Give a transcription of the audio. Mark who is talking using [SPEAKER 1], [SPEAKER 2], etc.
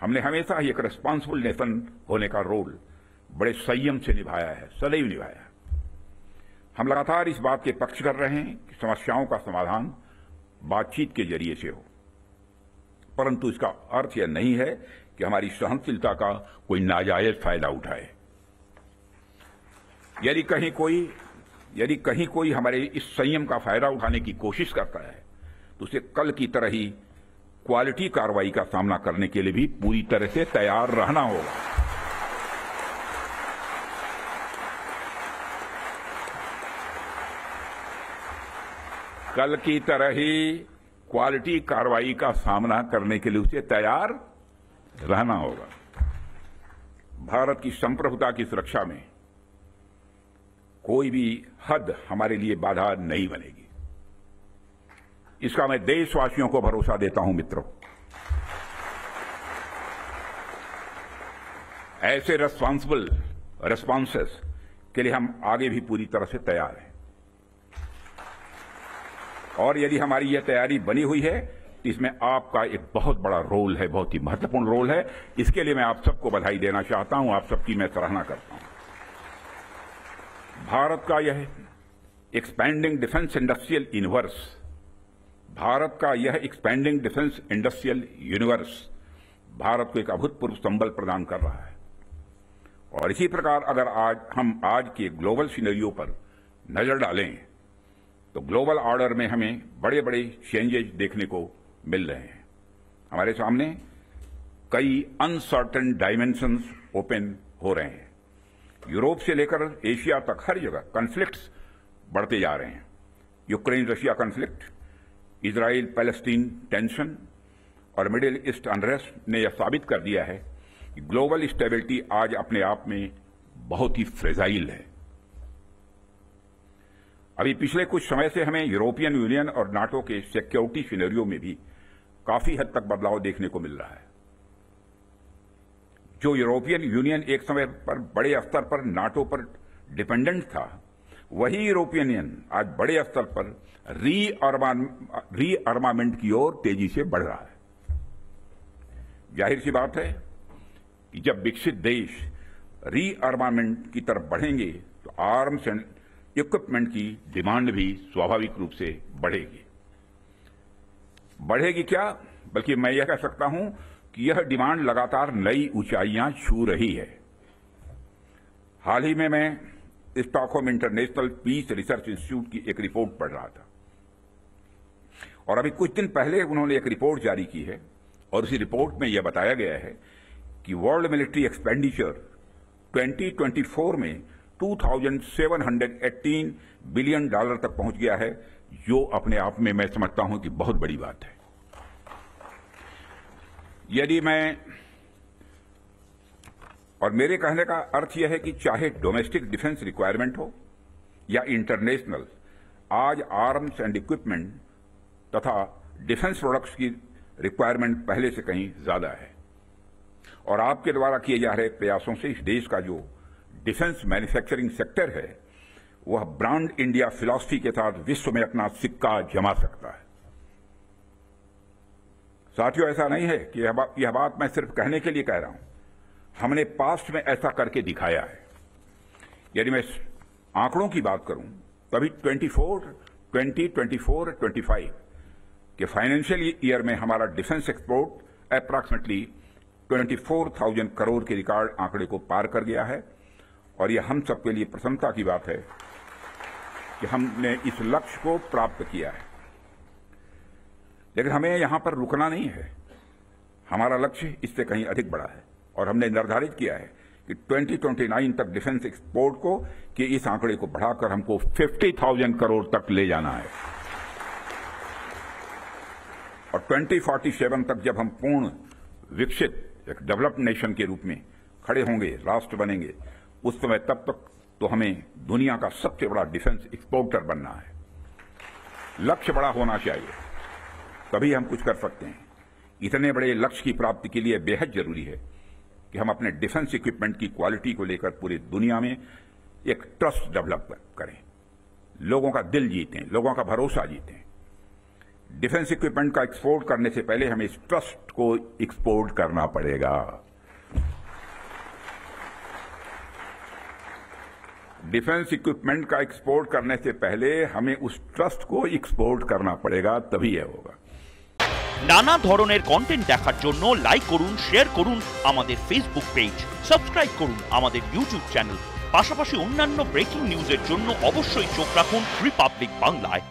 [SPEAKER 1] हमने हमेशा ही एक रिस्पॉन्सिबल नेशन होने का रोल बड़े संयम से निभाया है, सदैव निभाया है। हम लगातार इस बात के पक्ष कर रहे हैं कि समस्याओं का समाधान बातचीत के जरिए से हो, परंतु इसका अर्थ यह नहीं है कि हमारी सहनशीलता का कोई नाजायज फायदा उठाए। यदि कहीं कोई हमारे इस संयम का फायदा उठाने की कोशिश करता है तो उसे कल की तरह ही क्वालिटी कार्रवाई का सामना करने के लिए भी पूरी तरह से तैयार रहना होगा। कल की तरह ही क्वालिटी कार्रवाई का सामना करने के लिए उसे तैयार रहना होगा। भारत की संप्रभुता की सुरक्षा में कोई भी हद हमारे लिए बाधा नहीं बनेगी, इसका मैं देशवासियों को भरोसा देता हूं। मित्रों, ऐसे रेस्पॉन्सिबल रेस्पॉन्सेस के लिए हम आगे भी पूरी तरह से तैयार हैं, और यदि हमारी यह तैयारी बनी हुई है तो इसमें आपका एक बहुत बड़ा रोल है, बहुत ही महत्वपूर्ण रोल है। इसके लिए मैं आप सबको बधाई देना चाहता हूं, आप सबकी मैं सराहना करता हूं। भारत का यह expanding defence industrial universe, Bharat का यह expanding defence industrial universe Bharat को एक अभूतपूर्व संबल प्रदान कर रहा है। और इसी प्रकार अगर हम आज के ग्लोबल सिनेरियो पर नजर डालें तो ग्लोबल ऑर्डर में हमें बड़े बड़े चेंजेस देखने को मिल रहे हैं। हमारे सामने कई अनसर्टेन डायमेंशंस ओपन हो रहे हैं। यूरोप से लेकर एशिया तक हर जगह कॉन्फ्लिक्ट्स बढ़ते जा रहे हैं। Ukraine Russia conflict, Israel Palestine tension और मिडिल ईस्ट अनरेस्ट ने यह साबित कर दिया है कि ग्लोबल स्टेबिलिटी आज अपने आप में बहुत ही फ्रेजाइल है। अभी पिछले कुछ समय से हमें यूरोपियन यूनियन और नाटो के सिक्योरिटी सिनेरियो में भी काफी हद तक बदलाव देखने को मिल रहा है। जो यूरोपियन यूनियन एक समय पर बड़े स्तर पर नाटो पर डिपेंडेंट था, वही यूरोपियन यूनियन आज बड़े स्तर पर रीअर्मामेंट की ओर तेजी से बढ़ रहा है। जाहिर सी बात है कि जब विकसित देश रीअर्मामेंट की तरफ बढ़ेंगे तो आर्म्स एंड इक्विपमेंट की डिमांड भी स्वाभाविक रूप से बढ़ेगी क्या, बल्कि मैं यह कह सकता हूं कि यह डिमांड लगातार नई ऊंचाइयां छू रही है। हाल ही में मैं Stockholm International Peace Research Institute की एक रिपोर्ट पढ़ रहा था, और अभी कुछ दिन पहले उन्होंने एक रिपोर्ट जारी की है, और उसी रिपोर्ट में यह बताया गया है कि वर्ल्ड मिलिट्री एक्सपेंडिचर 2024 में $2,718 बिलियन तक पहुंच गया है, जो अपने आप में मैं समझता हूं कि बहुत बड़ी बात है। यदि मैं और मेरे कहने का अर्थ यह है कि चाहे डोमेस्टिक डिफेंस रिक्वायरमेंट हो या इंटरनेशनल, आज आर्म्स एंड इक्विपमेंट तथा डिफेंस प्रोडक्ट्स की रिक्वायरमेंट पहले से कहीं ज्यादा है। और आपके द्वारा किए जा रहे प्रयासों से इस देश का जो डिफेंस मैन्युफैक्चरिंग सेक्टर है वह ब्रांड इंडिया फिलॉसफी के साथ विश्व में अपना सिक्का जमा सकता है। साथियों, ऐसा नहीं है कि यह बात मैं सिर्फ कहने के लिए कह रहा हूं, हमने पास्ट में ऐसा करके दिखाया है। यदि मैं आंकड़ों की बात करूं तो अभी 2024-25 के फाइनेंशियल ईयर में हमारा डिफेंस एक्सपोर्ट अप्रॉक्सीमेटली 24,000 करोड़ के रिकॉर्ड आंकड़े को पार कर गया है, और यह हम सबके लिए प्रसन्नता की बात है कि हमने इस लक्ष्य को प्राप्त किया है। लेकिन हमें यहां पर रुकना नहीं है, हमारा लक्ष्य इससे कहीं अधिक बड़ा है, और हमने निर्धारित किया है कि 2029 तक डिफेंस एक्सपोर्ट को कि इस आंकड़े को बढ़ाकर हमको 50,000 करोड़ तक ले जाना है, और 2047 तक जब हम पूर्ण विकसित एक डेवलप्ड नेशन के रूप में खड़े होंगे, राष्ट्र बनेंगे, उस समय तब तक तो हमें दुनिया का सबसे बड़ा डिफेंस एक्सपोर्टर बनना है। लक्ष्य बड़ा होना चाहिए, तभी हम कुछ कर सकते हैं। इतने बड़े लक्ष्य की प्राप्ति के लिए बेहद जरूरी है कि हम अपने डिफेंस इक्विपमेंट की क्वालिटी को लेकर पूरी दुनिया में एक ट्रस्ट डेवलप करें, लोगों का दिल जीतें, लोगों का भरोसा जीतें। डिफेंस इक्विपमेंट का एक्सपोर्ट करने से पहले हमें इस ट्रस्ट को एक्सपोर्ट करना पड़ेगा। डिफेंस इक्विपमेंट का एक्सपोर्ट करने से पहले हमें उस ट्रस्ट को एक्सपोर्ट करना पड़ेगा, तभी यह होगा।
[SPEAKER 2] নানা ধরনের কন্টেন্ট দেখার জন্য লাইক করুন, শেয়ার করুন আমাদের ফেসবুক পেজ, সাবস্ক্রাইব করুন আমাদের ইউটিউব চ্যানেল। পাশাপাশি অন্যান্য ব্রেকিং নিউজের জন্য অবশ্যই চোখ রাখুন রিপাবলিক বাংলায়।